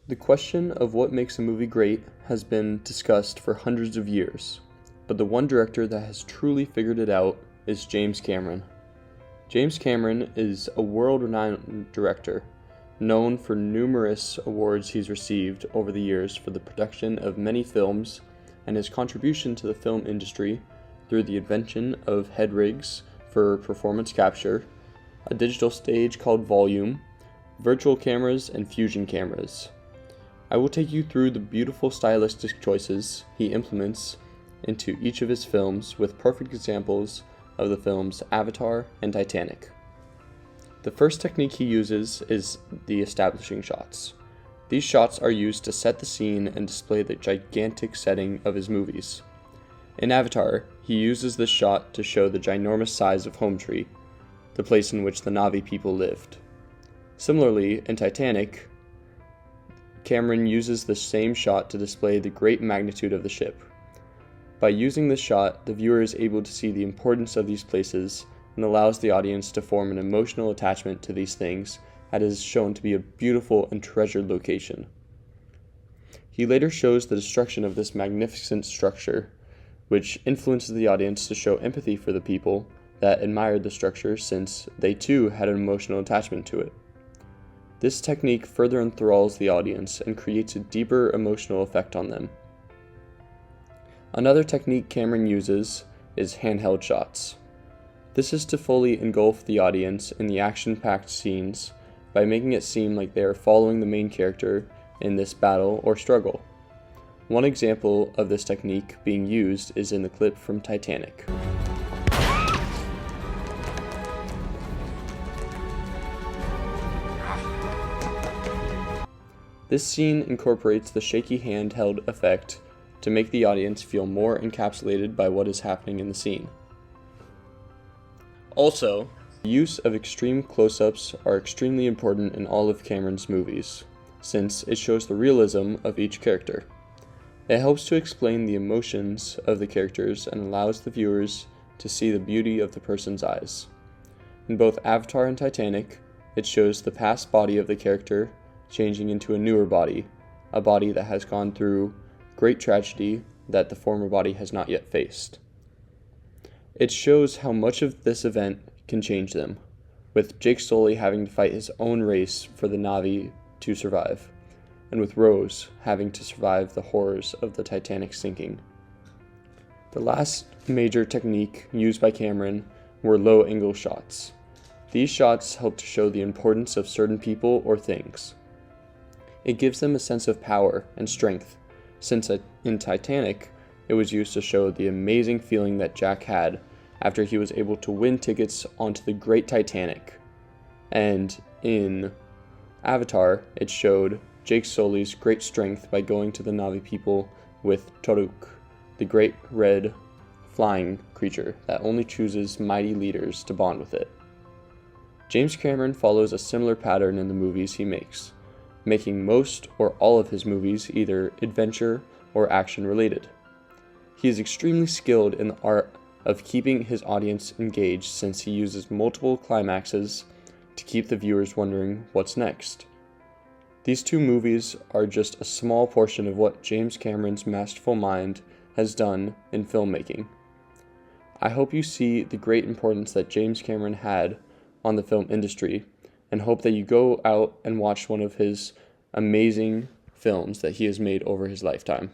The question of what makes a movie great has been discussed for hundreds of years, but the one director that has truly figured it out is James Cameron. James Cameron is a world-renowned director, known for numerous awards he's received over the years for the production of many films and his contribution to the film industry through the invention of head rigs for performance capture, a digital stage called Volume, virtual cameras, and fusion cameras. I will take you through the beautiful stylistic choices he implements into each of his films with perfect examples of the films Avatar and Titanic. The first technique he uses is the establishing shots. These shots are used to set the scene and display the gigantic setting of his movies. In Avatar, he uses this shot to show the ginormous size of Home Tree, the place in which the Na'vi people lived. Similarly, in Titanic, Cameron uses the same shot to display the great magnitude of the ship. By using this shot, the viewer is able to see the importance of these places and allows the audience to form an emotional attachment to these things that is shown to be a beautiful and treasured location. He later shows the destruction of this magnificent structure, which influences the audience to show empathy for the people that admired the structure since they too had an emotional attachment to it. This technique further enthralls the audience and creates a deeper emotional effect on them. Another technique Cameron uses is handheld shots. This is to fully engulf the audience in the action-packed scenes by making it seem like they are following the main character in this battle or struggle. One example of this technique being used is in the clip from Titanic. This scene incorporates the shaky handheld effect to make the audience feel more encapsulated by what is happening in the scene. Also, the use of extreme close-ups are extremely important in all of Cameron's movies, since it shows the realism of each character. It helps to explain the emotions of the characters and allows the viewers to see the beauty of the person's eyes. In both Avatar and Titanic, it shows the past body of the character changing into a newer body, a body that has gone through great tragedy that the former body has not yet faced. It shows how much of this event can change them, with Jake Sully having to fight his own race for the Na'vi to survive, and with Rose having to survive the horrors of the Titanic sinking. The last major technique used by Cameron were low-angle shots. These shots help to show the importance of certain people or things. It gives them a sense of power and strength, since in Titanic, it was used to show the amazing feeling that Jack had after he was able to win tickets onto the Great Titanic. And in Avatar, it showed Jake Sully's great strength by going to the Na'vi people with Toruk, the great red flying creature that only chooses mighty leaders to bond with it. James Cameron follows a similar pattern in the movies he makes, making most or all of his movies either adventure or action related. He is extremely skilled in the art of keeping his audience engaged since he uses multiple climaxes to keep the viewers wondering what's next. These two movies are just a small portion of what James Cameron's masterful mind has done in filmmaking. I hope you see the great importance that James Cameron had on the film industry, and hope that you go out and watch one of his amazing films that he has made over his lifetime.